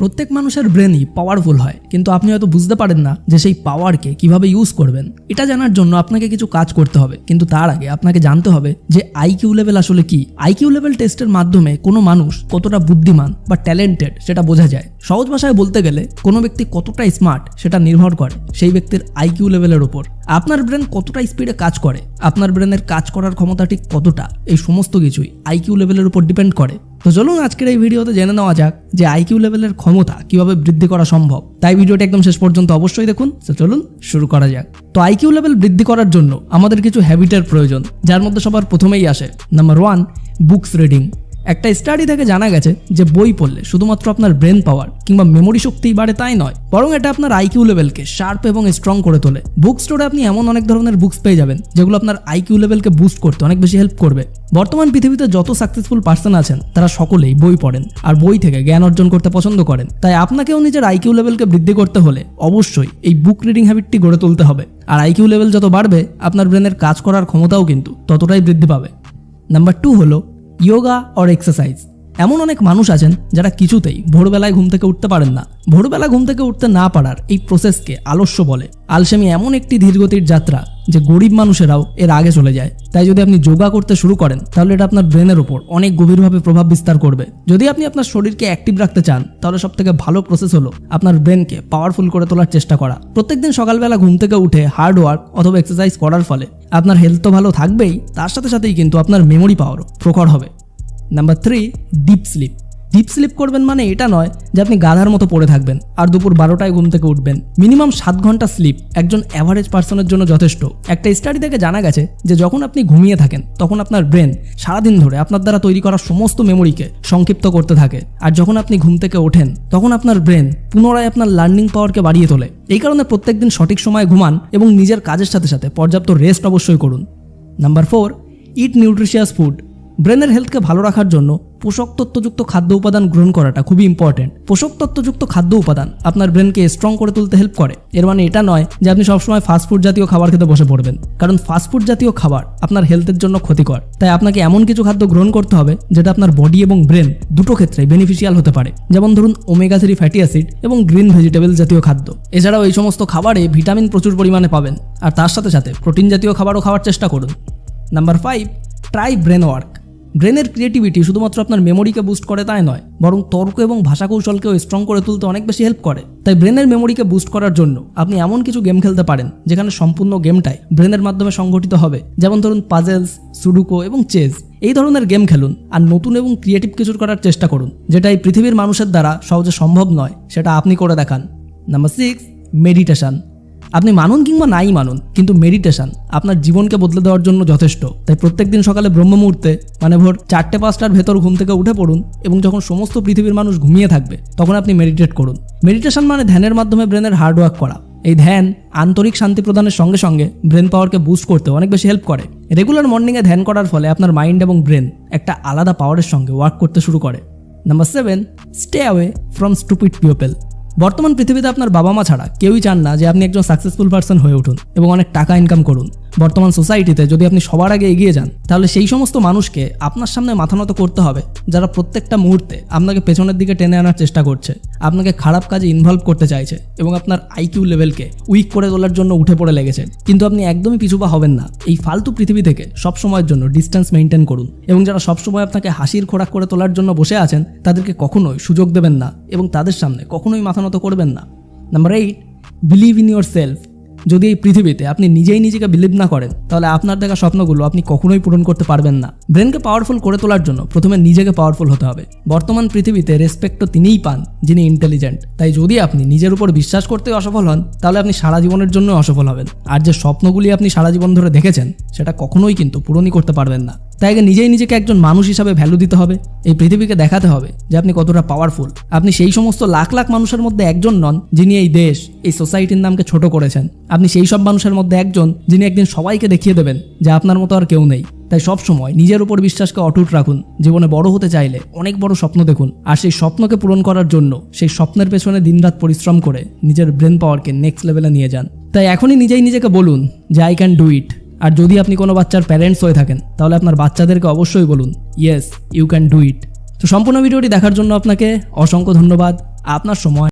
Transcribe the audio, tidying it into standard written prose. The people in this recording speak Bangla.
প্রত্যেক মানুষের ব্রেনই পাওয়ারফুল হয়, কিন্তু আপনি হয়তো বুঝতে পারেন না যে সেই পাওয়ারকে কিভাবে ইউজ করবেন। এটা জানার জন্য আপনাকে কিছু কাজ করতে হবে, কিন্তু তার আগে আপনাকে জানতে হবে যে আইকিউ লেভেল আসলে কি। আইকিউ লেভেল টেস্টের মাধ্যমে কোনো মানুষ কতটা বুদ্ধিমান বা ট্যালেন্টেড সেটা বোঝা যায়। সহজ ভাষায় বলতে গেলে কোনো ব্যক্তি কতটা স্মার্ট সেটা নির্ভর করে সেই ব্যক্তির আইকিউ লেভেলের উপর। আপনার ব্রেন কতটা স্পিডে কাজ করে, আপনার ব্রেনের কাজ করার ক্ষমতা ঠিক কতটা, এই সমস্ত কিছুই আইকিউ লেভেলের উপর ডিপেন্ড করে। তো চলুন আজকের এই ভিডিওতে জেনে নেওয়া যাক যে আইকিউ লেভেলের ক্ষমতা কিভাবে বৃদ্ধি করা সম্ভব। তাই ভিডিওটা একদম শেষ পর্যন্ত অবশ্যই দেখুন। তো চলুন শুরু করা যাক। তো আইকিউ লেভেল বৃদ্ধি করার জন্য আমাদের কিছু হ্যাবিটের প্রয়োজন, যার মধ্যে সবার প্রথমেই আসে নাম্বার 1, বুকস রিডিং। একটা স্টাডি থেকে জানা গেছে যে বই পড়লে শুধুমাত্র আপনার ব্রেন পাওয়ার কিংবা মেমোরি শক্তিই বাড়ে তাই নয়, বরং এটা আপনার আইকিউ লেভেলকে শার্প এবং স্ট্রং করে তোলে। বুক স্টোরে আপনি এমন অনেক ধরনের বুকস পেয়ে যাবেন যেগুলো আপনার আইকিউ লেভেলকে বুস্ট করতে অনেক বেশি হেল্প করবে। বর্তমান পৃথিবীতে যত সাকসেসফুল পার্সন আছেন তারা সকলেই বই পড়েন আর বই থেকে জ্ঞান অর্জন করতে পছন্দ করেন। তাই আপনাকেও নিজের আইকিউ লেভেলকে বৃদ্ধি করতে হলে অবশ্যই এই বুক রিডিং হ্যাবিটটি গড়ে তুলতে হবে। আর আইকিউ লেভেল যত বাড়বে আপনার ব্রেনের কাজ করার ক্ষমতাও কিন্তু ততটাই বৃদ্ধি পাবে। নাম্বার 2 হলো ইয়োগা অর এক্সারসাইজ। এমন অনেক মানুষ আছেন যারা কিছুতেই ভোরবেলায় ঘুম থেকে উঠতে পারেন না। ভোরবেলা ঘুম থেকে উঠতে না পারার এই প্রসেসকে আলস্য বলে। আলসেমি এমন একটি ধীরগতির যাত্রা যে গরিব মানুষেরাও এর আগে চলে যায়। তাই যদি আপনি যোগা করতে শুরু করেন তাহলে এটা আপনার ব্রেনের উপর অনেক গভীরভাবে প্রভাব বিস্তার করবে। যদি আপনি আপনার শরীরকে অ্যাক্টিভ রাখতে চান তাহলে সবথেকে ভালো প্রসেস হলো আপনার ব্রেনকে পাওয়ারফুল করে তোলার চেষ্টা করা। প্রত্যেকদিন সকালবেলা ঘুম থেকে উঠে হার্ড ওয়ার্ক অথবা এক্সারসাইজ করার ফলে আপনার হেলথ তো ভালো থাকবেই, তার সাথে সাথেই কিন্তু আপনার মেমোরি পাওয়ারও প্রখর হবে। Number 3, deep sleep. Deep sleep করবেন মানে এটা নয় যে আপনি গাধার মতো পড়ে থাকবেন আর দুপুর 12টায় ঘুম থেকে উঠবেন। মিনিমাম 7 ঘন্টা স্লিপ একজন অ্যাভারেজ পার্সনের জন্য যথেষ্ট। একটা স্টাডি থেকে জানা গেছে যে যখন আপনি ঘুমিয়ে থাকেন তখন আপনার ব্রেন সারাদিন ধরে আপনার দ্বারা তৈরি করা সমস্ত মেমোরিকে সংক্ষিপ্ত করতে থাকে, আর যখন আপনি ঘুম থেকে ওঠেন তখন আপনার ব্রেন পুনরায় আপনার লার্নিং পাওয়ারকে বাড়িয়ে তোলে। এই কারণে প্রত্যেকদিন সঠিক সময়ে ঘুমান এবং নিজের কাজের সাথে সাথে পর্যাপ্ত রেস্ট অবশ্যই করুন। নাম্বার 4, ইট নিউট্রিশিয়াস ফুড। ব্রেনের হেলথকে ভালো রাখার জন্য পোষক তত্ত্বযুক্ত খাদ্য উপাদান গ্রহণ করাটা খুবই ইম্পর্টেন্ট। পোষক তত্ত্বযুক্ত খাদ্য উপাদান আপনার ব্রেনকে স্ট্রং করে তুলতে হেল্প করে। এর মানে এটা নয় যে আপনি সবসময় ফাস্টফুড জাতীয় খাবার খেতে বসে পড়বেন, কারণ ফাস্টফুড জাতীয় খাবার আপনার হেলথের জন্য ক্ষতিকর। তাই আপনাকে এমন কিছু খাদ্য গ্রহণ করতে হবে যেটা আপনার বডি এবং ব্রেন দুটো ক্ষেত্রে বেনিফিশিয়াল হতে পারে। যেমন ধরুন ওমেগা 3 ফ্যাটি অ্যাসিড এবং গ্রিন ভেজিটেবল জাতীয় খাদ্য। এছাড়াও এই সমস্ত খাবারে ভিটামিন প্রচুর পরিমাণে পাবেন, আর তার সাথে সাথে প্রোটিন জাতীয় খাবারও খাওয়ার চেষ্টা করুন। Number 5, try brain work. ব্রেনের ক্রিয়েটিভিটি শুধুমাত্র আপনার মেমোরিকে বুস্ট করে তাই নয়, বরং তর্ক এবং ভাষা কৌশলকেও স্ট্রং করে তুলতে অনেক বেশি হেল্প করে। তাই ব্রেনের মেমোরিকে বুস্ট করার জন্য আপনি এমন কিছু গেম খেলতে পারেন যেখানে সম্পূর্ণ গেমটাই ব্রেনের মাধ্যমে সংগঠিত হবে। যেমন ধরুন পাজেলস, সুডুকো এবং চেস। এই ধরনের গেম খেলুন আর নতুন এবং ক্রিয়েটিভ কিছু করার চেষ্টা করুন, যেটা এই পৃথিবীর মানুষের দ্বারা সহজে সম্ভব নয়, সেটা আপনি করে দেখান। Number 6, meditation. আপনি মানুন কিংবা নাই মানুন, কিন্তু মেডিটেশন আপনার জীবনকে বদলে দেওয়ার জন্য যথেষ্ট। তাই প্রত্যেকদিন সকালে ব্রহ্ম মুহূর্তে মানে ভোর 4-5টার ভেতর ঘুম থেকে উঠে পড়ুন এবং যখন সমস্ত পৃথিবীর মানুষ ঘুমিয়ে থাকবে তখন আপনি মেডিটেট করুন। মেডিটেশন মানে ধ্যানের মাধ্যমে ব্রেনের হার্ড ওয়ার্ক করা। এই ধ্যান আন্তরিক শান্তি প্রদানের সঙ্গে সঙ্গে ব্রেন পাওয়ারকে বুস্ট করতে অনেক বেশি হেল্প করে। রেগুলার মর্নিংয়ে ধ্যান করার ফলে আপনার মাইন্ড এবং ব্রেন একটা আলাদা পাওয়ারের সঙ্গে ওয়ার্ক করতে শুরু করে। Number 7, stay away from stupid people. বর্তমান পৃথিবীতে আপনার বাবা মা ছাড়া কেউই চান না যে আপনি একজন সাকসেসফুল পার্সন হয়ে উঠুন এবং অনেক টাকা ইনকাম করুন। বর্তমান সোসাইটিতে যদি আপনি সবার আগে এগিয়ে যান তাহলে সেই সমস্ত মানুষকে আপনার সামনে মাথা নত করতে হবে যারা প্রত্যেকটা মুহূর্তে আপনাকে পেছনের দিকে টেনে আনার চেষ্টা করছে, আপনাকে খারাপ কাজে ইনভলভ করতে চাইছে এবং আপনার আইকিউ লেভেলকে উইক করে তোলার জন্য উঠে পড়ে লেগেছে। কিন্তু আপনি একদমই পিছুপা হবেন না। এই ফালতু পৃথিবী থেকে সব সময়ের জন্য ডিস্টেন্স মেনটেন করুন এবং যারা সবসময় আপনাকে হাসির খোরাক করে তোলার জন্য বসে আছেন তাদেরকে কখনোই সুযোগ দেবেন না এবং তাদের সামনে কখনোই মাথা নত করবেন না। Number 8, believe in your self. যদি এই পৃথিবীতে আপনি নিজেই নিজেকে বিলিভ না করেন তাহলে আপনার দেখা স্বপ্নগুলো আপনি কখনোই পূরণ করতে পারবেন না। ব্রেনকে পাওয়ারফুল করে তোলার জন্য প্রথমে নিজেকে পাওয়ারফুল হতে হবে। বর্তমান পৃথিবীতে রেসপেক্ট তো তিনিই পান যিনি ইন্টেলিজেন্ট। তাই যদি আপনি নিজের উপর বিশ্বাস করতে অসফল হন তাহলে আপনি সারা জীবনের জন্য অসফল হবেন, আর যে স্বপ্নগুলি আপনি সারা জীবন ধরে দেখেছেন সেটা কখনোই কিন্তু পূরণই করতে পারবেন না। তাই আগে নিজেই নিজেকে একজন মানুষ হিসাবে ভ্যালু দিতে হবে। এই পৃথিবীকে দেখাতে হবে যে আপনি কতটা পাওয়ারফুল। আপনি সেই সমস্ত লাখ লাখ মানুষের মধ্যে একজন নন যিনি এই দেশ, এই সোসাইটির নামকে ছোট করেছেন। আপনি সেই সব মানুষের মধ্যে একজন যিনি একদিন সবাইকে দেখিয়ে দেবেন যে আপনার মতো আর কেউ নেই। তাই সব সময় নিজের উপর বিশ্বাসকে অটুট রাখুন। জীবনে বড় হতে চাইলে অনেক বড় স্বপ্ন দেখুন, আর সেই স্বপ্নকে পূরণ করার জন্য সেই স্বপ্নের পেছনে দিনরাত পরিশ্রম করে নিজের ব্রেন পাওয়ারকে নেক্সট লেভেলে নিয়ে যান। তাই এখনই নিজেই নিজেকে বলুন যে আই ক্যান ডু ইট। আর যদি আপনি কোনো বাচ্চার প্যারেন্টস হয়ে থাকেন তাহলে আপনার বাচ্চাদেরকে অবশ্যই বলুন yes you can do it. তো সম্পূর্ণ ভিডিওটি দেখার জন্য আপনাকে অসংখ্য ধন্যবাদ। আপনার সময়।